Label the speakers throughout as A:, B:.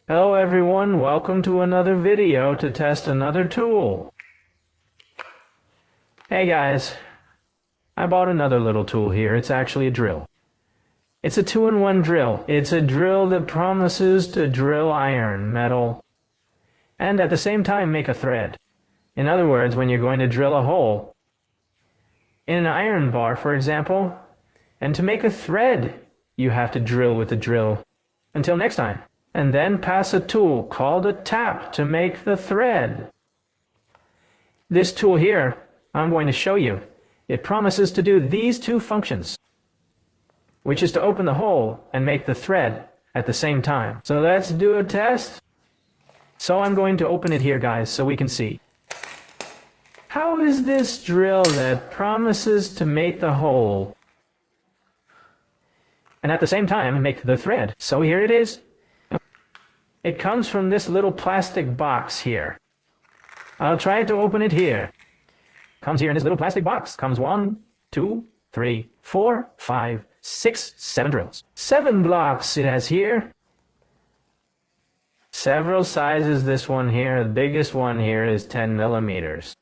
A: Hello everyone, welcome to another video to test another tool. Hey guys, I bought another little tool here. It's actually a drill. It's a 2-in-1 drill. It's a drill that promises to drill iron, metal, and at the same time make a thread. In other words, when you're going to drill a hole in an iron bar, for example, and to make a thread, you have to drill with the drill. Until next time. And then pass a tool called a tap to make the thread. This tool here, I'm going to show you. It promises to do these two functions, which is to open the hole and make the thread at the same time. So let's do a test. So I'm going to open it here, guys, so we can see. How is this drill that promises to make the hole and at the same time make the thread? So here it is. It comes from this little plastic box here. I'll try to open it here. Comes here in this little plastic box. Comes 1, 2, 3, 4, 5, 6, 7 drills. 7 blocks it has here. Several sizes. This one here, the biggest one here is 10 millimeters.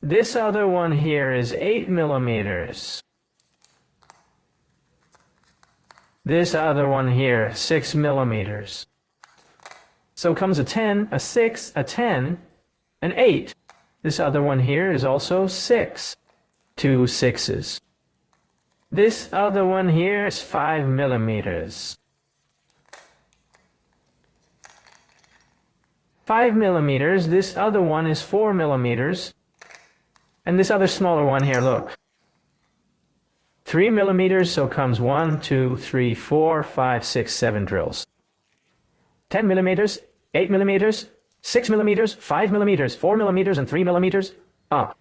A: This other one here is 8 millimeters. This other one here, 6 millimeters. So comes a 10, a 6, a 10, an 8. This other one here is also 6. 2 6s. This other one here is 5 millimeters. 5 millimeters. This other one is 4 millimeters. And this other smaller one here, look. 3 millimeters, so comes 1, 2, 3, 4, 5, 6, 7 drills. 10 millimeters, 8 millimeters, 6 millimeters, 5 millimeters, 4 millimeters, and 3 millimeters up.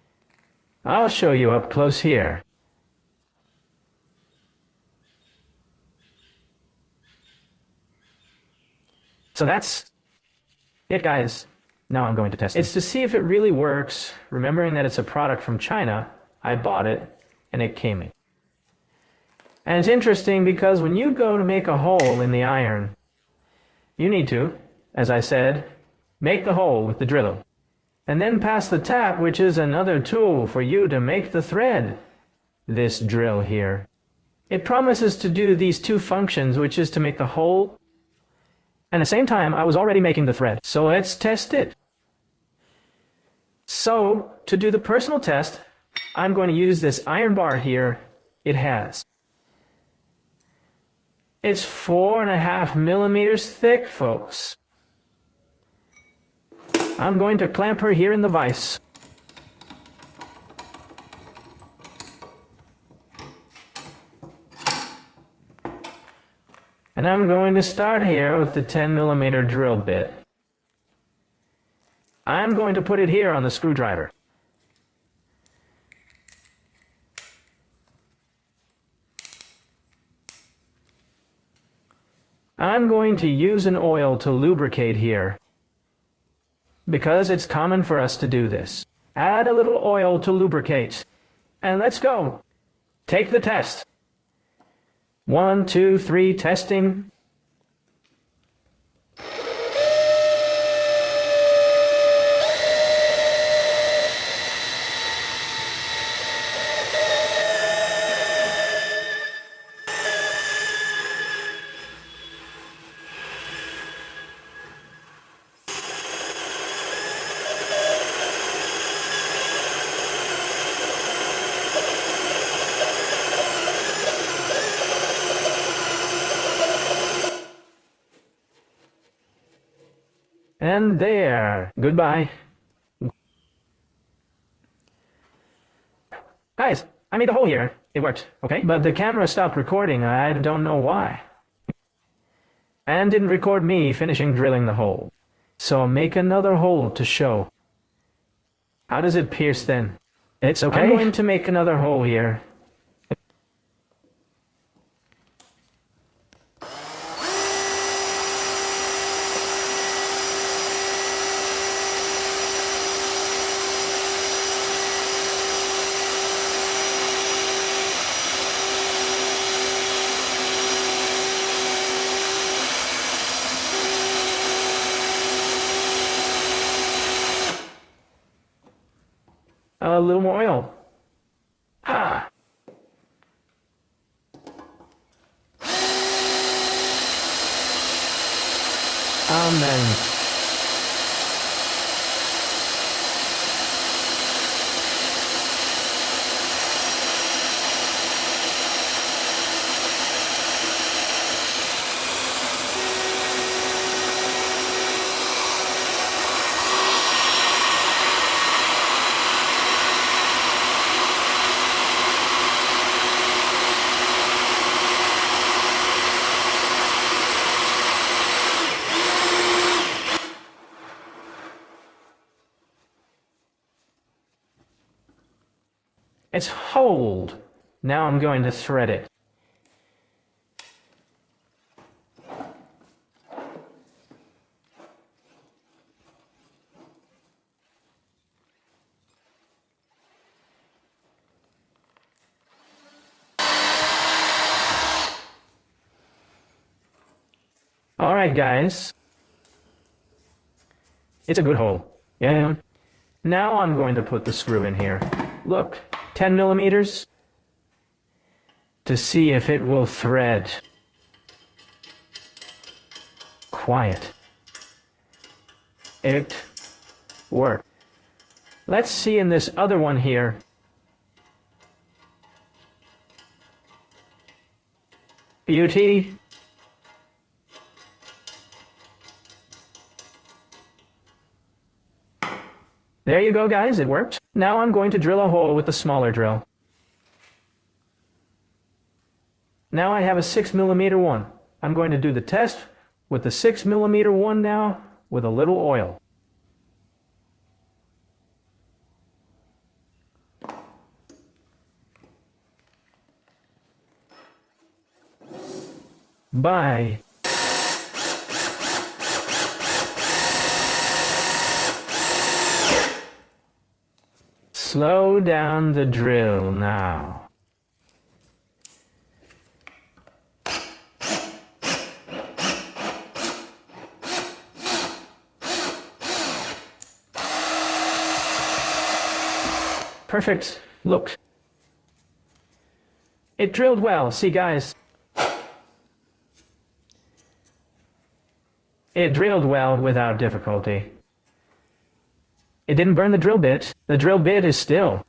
A: I'll show you up close here. So that's it, guys. Now I'm going to test it. It's to see if it really works. Remembering that it's a product from China, I bought it, and it came in. And it's interesting because when you go to make a hole in the iron, you need to, as I said, make the hole with the drill. And then pass the tap, which is another tool for you to make the thread. This drill here. It promises to do these two functions, which is to make the hole. And at the same time, I was already making the thread. So let's test it. So, to do the personal test, I'm going to use this iron bar here. It has. It's 4.5 millimeters thick, folks. I'm going to clamp her here in the vise. And I'm going to start here with the 10 millimeter drill bit. I'm going to put it here on the screwdriver. I'm going to use an oil to lubricate here, because it's common for us to do this. Add a little oil to lubricate, and let's go. Take the test. 1, 2, 3, testing. And there. Goodbye. Guys, I made the hole here. It worked, okay? But the camera stopped recording. I don't know why. And didn't record me finishing drilling the hole. So make another hole to show. How does it pierce then? It's okay. I'm going to make another hole here. A little more oil. Ah. Amen. It's holed. Now I'm going to thread it. All right, guys. It's a good hole. Yeah. Now I'm going to put the screw in here. Look, 10 millimeters to see if it will thread. Quiet. It worked. Let's see in this other one here. Beauty. There you go, guys, it worked. Now I'm going to drill a hole with the smaller drill. Now I have a 6 millimeter one. I'm going to do the test with the 6 millimeter one now with a little oil. Bye. Slow down the drill now. Perfect. Look. It drilled well. See, guys. It drilled well without difficulty. It didn't burn the drill bit. The drill bit is still.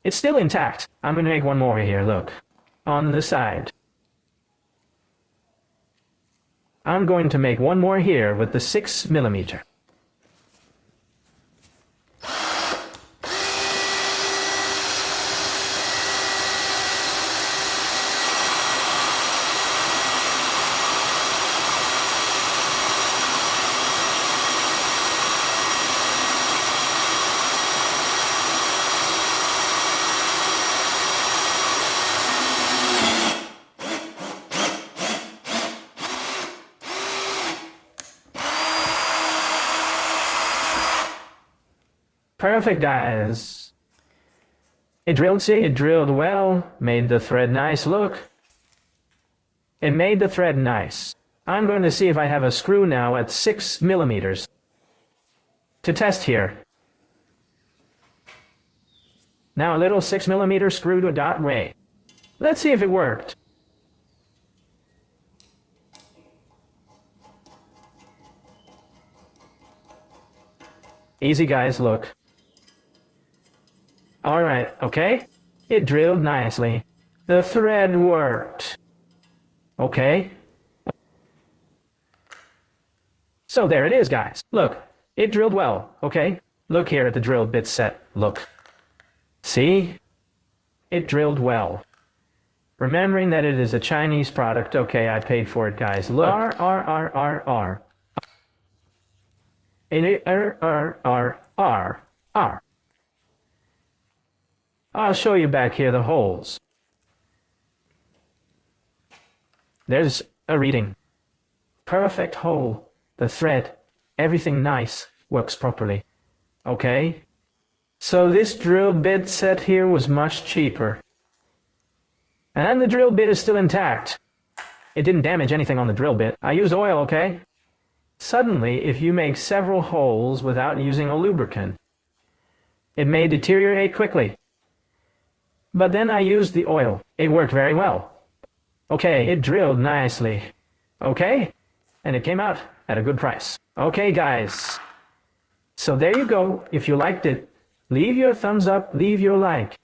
A: It's still intact. I'm going to make one more here, look. On the side. I'm going to make one more here with the 6 millimeter. Perfect, guys. It drilled, see, it drilled well, made the thread nice, look. It made the thread nice. I'm going to see if I have a screw now at 6 millimeters to test here. Now a little 6 millimeter screw to a dot ray. Let's see if it worked. Easy, guys, look. All right, okay? It drilled nicely. The thread worked. Okay? So there it is, guys. Look, it drilled well, okay? Look here at the drill bit set. Look. See? It drilled well. Remembering that it is a Chinese product, okay, I paid for it, guys. Look. R. I'll show you back here the holes. There's a reading. Perfect hole. The thread. Everything nice. Works properly. Okay? So this drill bit set here was much cheaper. And the drill bit is still intact. It didn't damage anything on the drill bit. I used oil, okay? Suddenly, if you make several holes without using a lubricant, It may deteriorate quickly. But then I used the oil. It worked very well. Okay, it drilled nicely. Okay? And it came out at a good price. Okay, guys. So there you go. If you liked it, leave your thumbs up, leave your like.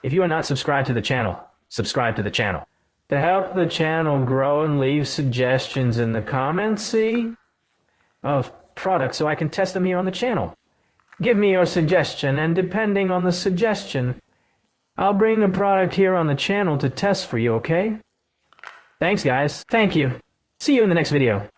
A: If you are not subscribed to the channel, subscribe to the channel. To help the channel grow and leave suggestions in the comments, see? Of products so I can test them here on the channel. Give me your suggestion, and depending on the suggestion, I'll bring a product here on the channel to test for you, okay? Thanks, guys. Thank you. See you in the next video.